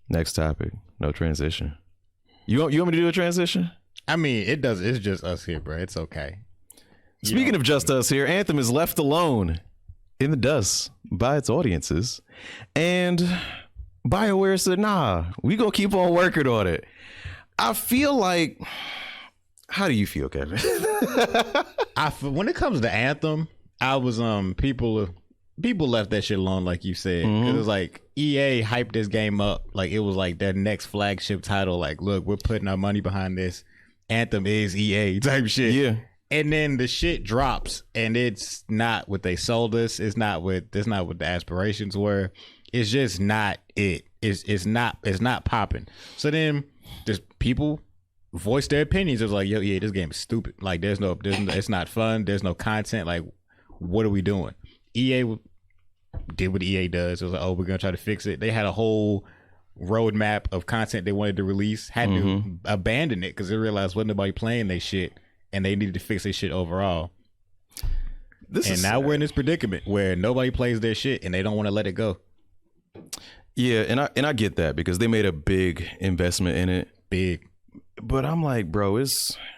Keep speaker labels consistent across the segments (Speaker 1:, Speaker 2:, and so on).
Speaker 1: Next topic. No transition. You want me to do a transition?
Speaker 2: I mean, it does. It's just us here, bro. It's okay.
Speaker 1: Speaking of just us here, Anthem is left alone in the dust by its audiences. And BioWare said, nah, we gonna keep on working on it. I feel like, how do you feel, Kevin?
Speaker 2: When it comes to Anthem, I was people left that shit alone, like you said. Because it was like EA hyped this game up like it was like their next flagship title. Like, look, we're putting our money behind this. Anthem is EA type shit.
Speaker 1: Yeah. And
Speaker 2: then the shit drops, and it's not what they sold us. It's not what the aspirations were. It's just not it. It's not popping. So then there's people voice their opinions. It's like, yo, yeah, this game is stupid. Like, there's no, it's not fun. There's no content. Like, what are we doing? EA did what EA does. It was like, oh, we're gonna try to fix it. They had a whole roadmap of content they wanted to release, had to abandon it because they realized wasn't nobody playing their shit, and they needed to fix their shit overall. Now we're in this predicament where nobody plays their shit and they don't want to let it go.
Speaker 1: Yeah, and I get that because they made a big investment in it.
Speaker 2: Big.
Speaker 1: But I'm like, bro,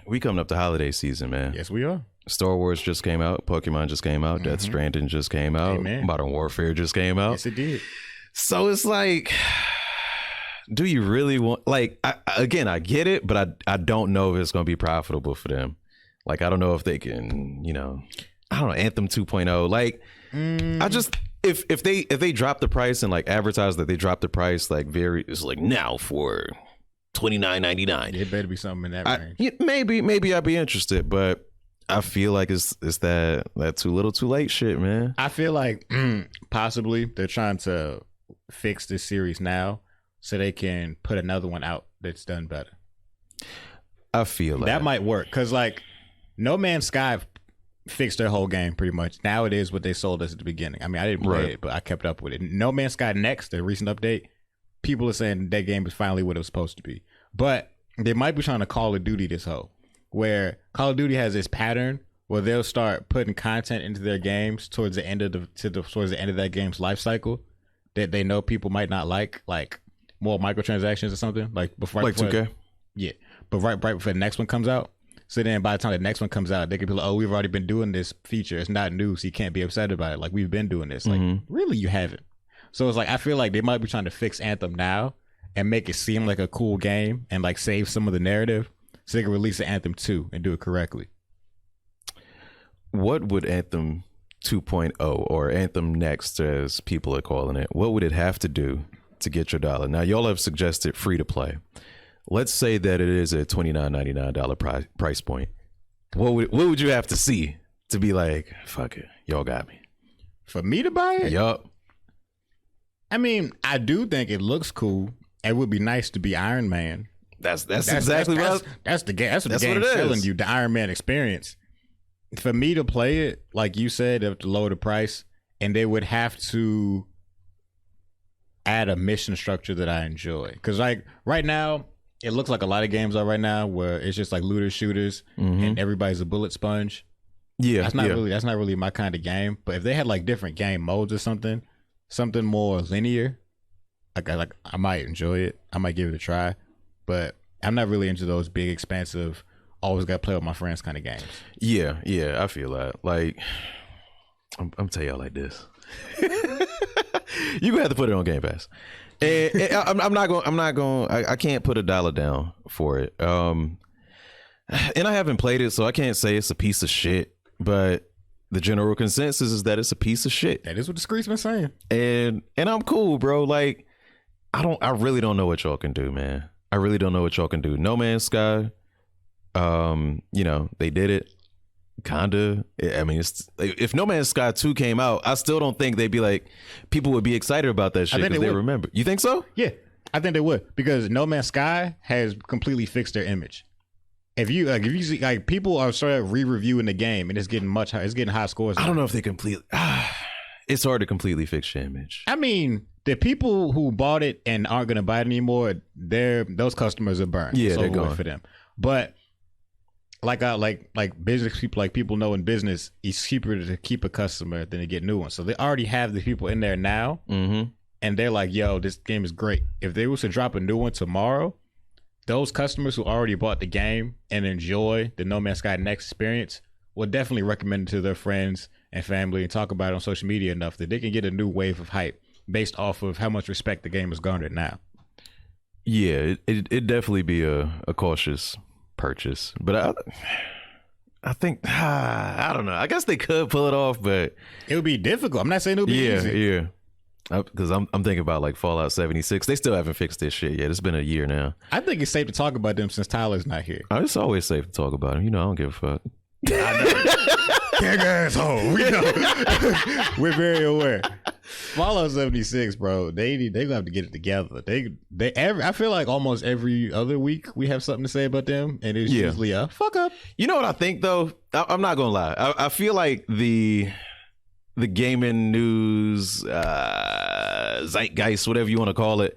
Speaker 1: we coming up to holiday season, man.
Speaker 2: Yes, we are.
Speaker 1: Star Wars just came out, Pokemon just came out, Death Stranding just came out,
Speaker 2: Amen.
Speaker 1: Modern Warfare just came out.
Speaker 2: Yes, it did.
Speaker 1: So it's like, do you really want, like, I get it, but I don't know if it's going to be profitable for them. Like, I don't know if they can, I don't know, Anthem 2.0. Like, I just, if they drop the price and like advertise that they drop the price, like it's like now for $29.99.
Speaker 2: It better be something in that range.
Speaker 1: Yeah, maybe I'd be interested, but I feel like it's that too little too late shit, man.
Speaker 2: I feel like possibly they're trying to fix this series now so they can put another one out that's done better.
Speaker 1: I feel like
Speaker 2: that might work because like No Man's Sky fixed their whole game pretty much. Now it is what they sold us at the beginning. I mean, I didn't play it, but I kept up with it. No Man's Sky Next, the recent update, people are saying that game is finally what it was supposed to be. But they might be trying to Call of Duty this whole, where Call of Duty has this pattern where they'll start putting content into their games towards the end of that game's life cycle that they know people might not like more microtransactions or something like before.
Speaker 1: Like 2K.
Speaker 2: Yeah, but right before the next one comes out. So then by the time the next one comes out, they could be like, oh, we've already been doing this feature. It's not new, so you can't be upset about it. Like, we've been doing this. Like, really, you haven't. So it's like, I feel like they might be trying to fix Anthem now and make it seem like a cool game and like save some of the narrative so they can release an Anthem 2 and do it correctly.
Speaker 1: What would Anthem 2.0 or Anthem Next, as people are calling it, what would it have to do to get your dollar? Now, y'all have suggested free to play. Let's say that it is a $29.99 price point. What would you have to see to be like, fuck it, y'all got me?
Speaker 2: For me to buy it?
Speaker 1: Yup.
Speaker 2: I mean, I do think it looks cool. It would be nice to be Iron Man.
Speaker 1: That's exactly what
Speaker 2: the game's selling you, the Iron Man experience. For me to play it, like you said, they have to lower the price, and they would have to add a mission structure that I enjoy. Because like right now, it looks like a lot of games are right now where it's just like looter shooters and everybody's a bullet sponge.
Speaker 1: Yeah,
Speaker 2: that's not really my kind of game. But if they had like different game modes or something more linear, I might enjoy it. I might give it a try. But I'm not really into those big, expansive, always got to play with my friends kind of games. Yeah,
Speaker 1: I feel that. Like, I'm telling y'all like this. You gonna have to put it on Game Pass. And I'm not going. I can't put $1 down for it. And I haven't played it, so I can't say it's a piece of shit. But the general consensus is that it's a piece of shit.
Speaker 2: That is what the streets been saying.
Speaker 1: And I'm cool, bro. Like, I really don't know what y'all can do, man. I really don't know what y'all can do. No Man's Sky, they did it. Kinda. I mean, if No Man's Sky 2 came out, I still don't think they'd be like, people would be excited about that shit because they remember. You think so?
Speaker 2: Yeah, I think they would, because No Man's Sky has completely fixed their image. If you see, like, people are sort of re-reviewing the game and it's getting high scores.
Speaker 1: I don't know if they completely. It's hard to completely fix your image.
Speaker 2: I mean, the people who bought it and aren't going to buy it anymore, those customers are burned.
Speaker 1: Yeah,
Speaker 2: they're
Speaker 1: going
Speaker 2: for them. But like business people, like people know in business, it's cheaper to keep a customer than to get new ones. So they already have the people in there now. and they're like, yo, this game is great. If they was to drop a new one tomorrow, those customers who already bought the game and enjoy the No Man's Sky Next experience will definitely recommend it to their friends and family and talk about it on social media enough that they can get a new wave of hype based off of how much respect the game has garnered now.
Speaker 1: Yeah, it'd definitely be a cautious purchase. But I think, I don't know. I guess they could pull it off, but
Speaker 2: it would be difficult. I'm not saying it would be easy.
Speaker 1: Yeah. Because I'm thinking about like Fallout 76. They still haven't fixed this shit yet. It's been a year now.
Speaker 2: I think it's safe to talk about them since Tyler's not here.
Speaker 1: It's always safe to talk about them. You know, I don't give a fuck.
Speaker 2: I know. Big asshole. We know. We're very aware. Fallout 76, bro. They gonna have to get it together. I feel like almost every other week we have something to say about them, and it's usually a fuck up.
Speaker 1: You know what I think though? I'm not gonna lie. I feel like the gaming news zeitgeist, whatever you want to call it,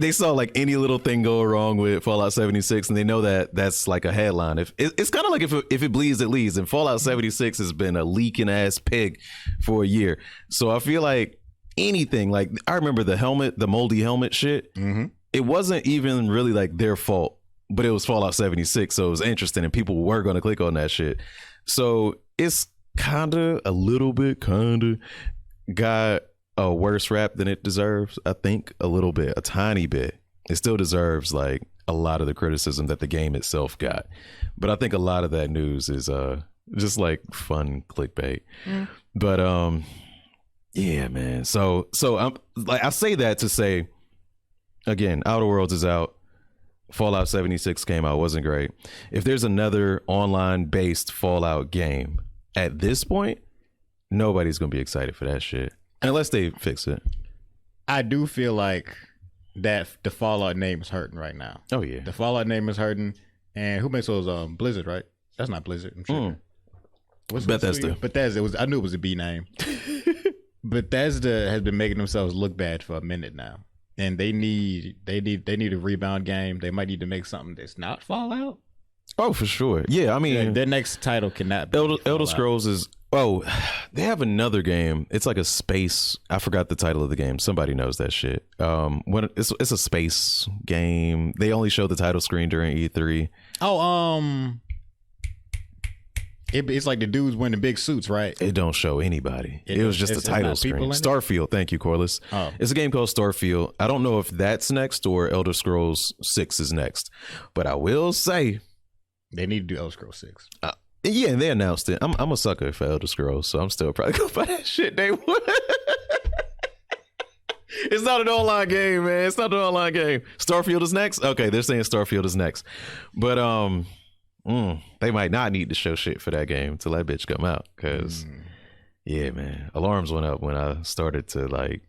Speaker 1: they saw like any little thing go wrong with Fallout 76, and they know that that's like a headline. It's kind of like if it bleeds, it leads. And Fallout 76 has been a leaking ass pig for a year. So I feel like anything, like I remember the moldy helmet shit. Mm-hmm. It wasn't even really like their fault, but it was Fallout 76, so it was interesting, and people were going to click on that shit. So it's a little bit got a worse rap than it deserves. I think a tiny bit. It still deserves like a lot of the criticism that the game itself got, but I think a lot of that news is just like fun clickbait. But yeah, man. So I'm like, I say that to say again, Outer Worlds is out. Fallout 76 came out, wasn't great. If there's another online based Fallout game at this point, nobody's gonna be excited for that shit unless they fix it.
Speaker 2: I do feel like that the Fallout name is hurting right now.
Speaker 1: Oh yeah,
Speaker 2: the Fallout name is hurting. And who makes those? Blizzard, right? That's not Blizzard. I'm sure. What's
Speaker 1: Bethesda.
Speaker 2: Bethesda. I knew it was a B name. Bethesda has been making themselves look bad for a minute now, and they need a rebound game. They might need to make something that's not Fallout.
Speaker 1: Oh, for sure. Yeah, I mean,
Speaker 2: their next title cannot be
Speaker 1: Elder Scrolls is. Oh, they have another game. It's like a space. I forgot the title of the game. Somebody knows that shit. When it's a space game. They only show the title screen during E3.
Speaker 2: Oh, it's like the dudes wearing the big suits, right?
Speaker 1: It don't show anybody. It was just a title screen. Starfield. Thank you, Corliss. Oh. It's a game called Starfield. I don't know if that's next or Elder Scrolls 6 is next, but I will say
Speaker 2: they need to do Elder Scrolls 6.
Speaker 1: Yeah, and they announced it. I'm a sucker for Elder Scrolls, so I'm still probably gonna buy that shit day one. It's not an online game, man. It's not an online game. Starfield is next. Okay, they're saying Starfield is next, but they might not need to show shit for that game till that bitch come out. Cause yeah, man, alarms went up when I started to like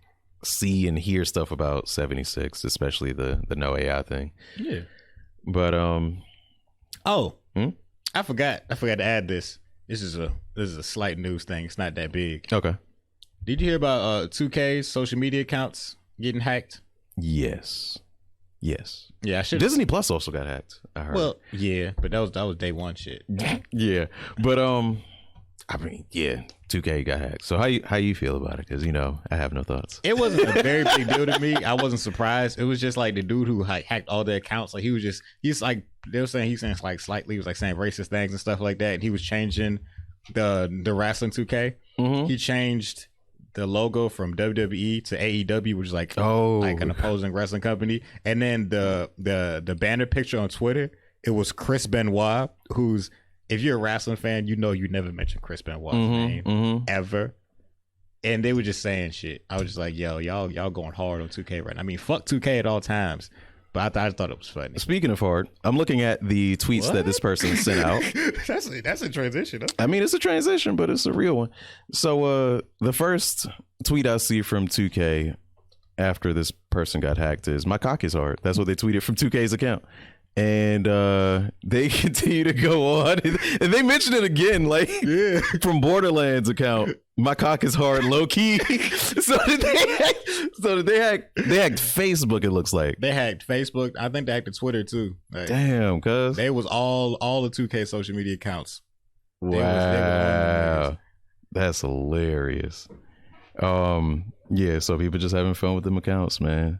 Speaker 1: see and hear stuff about 76, especially the no AI thing. Yeah, but
Speaker 2: I forgot to add this. This is a slight news thing. It's not that big.
Speaker 1: Okay.
Speaker 2: Did you hear about 2K's social media accounts getting hacked?
Speaker 1: Yes. Yeah,
Speaker 2: Disney
Speaker 1: Plus also got hacked, I heard.
Speaker 2: Well, yeah, but that was day one shit.
Speaker 1: Yeah. But I mean, yeah, 2K got hacked. So how you feel about it? Because I have no thoughts.
Speaker 2: It wasn't a very big deal to me. I wasn't surprised. It was just like the dude who hacked all their accounts. Like he's like they were saying he's saying like slightly, he was like saying racist things and stuff like that. And he was changing the wrestling 2K. Mm-hmm. He changed the logo from WWE to AEW, which is like an opposing wrestling company. And then the banner picture on Twitter, it was Chris Benoit, who's, if you're a wrestling fan, you never mention Chris Benoit's name ever. And they were just saying shit. I was just like, yo, y'all going hard on 2K right now. I mean, fuck 2K at all times. But I thought it was funny.
Speaker 1: Speaking of hard, I'm looking at the tweets that this person sent out.
Speaker 2: That's a transition.
Speaker 1: I mean, it's a transition, but it's a real one. So the first tweet I see from 2K after this person got hacked is, "My cock is hard." That's what they tweeted from 2K's account. And they continue to go on, and they mention it again, like from Borderlands account. "My cock is hard," low key. So did they hack Facebook? It looks like
Speaker 2: they hacked Facebook. I think they hacked Twitter too. Like,
Speaker 1: damn, cuz
Speaker 2: they was all the 2K social media accounts.
Speaker 1: Wow, that's hilarious. Yeah, so people just having fun with them accounts, man.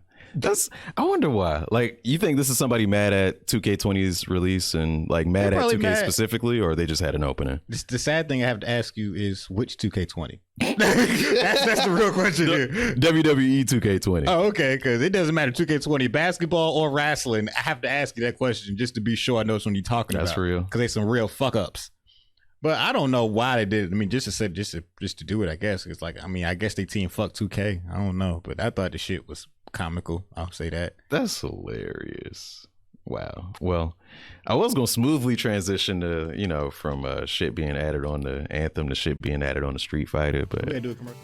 Speaker 1: I wonder why. Like, you think this is somebody mad at 2K20's release and like mad at 2K specifically, or they just had an opening?
Speaker 2: The sad thing I have to ask you is which 2K20? that's the real question here.
Speaker 1: WWE 2K20.
Speaker 2: Oh, okay, because it doesn't matter 2K20 basketball or wrestling. I have to ask you that question just to be sure I know what you're talking about.
Speaker 1: That's real.
Speaker 2: Because there's some real fuck ups. But I don't know why they did it. I mean, just to do it, I guess. It's like, I mean, I guess they team fuck 2K. I don't know. But I thought the shit was comical. I'll say that.
Speaker 1: That's hilarious. Wow. Well, I was going to smoothly transition to, from shit being added on the Anthem to shit being added on the Street Fighter. But
Speaker 2: We're going to do a commercial.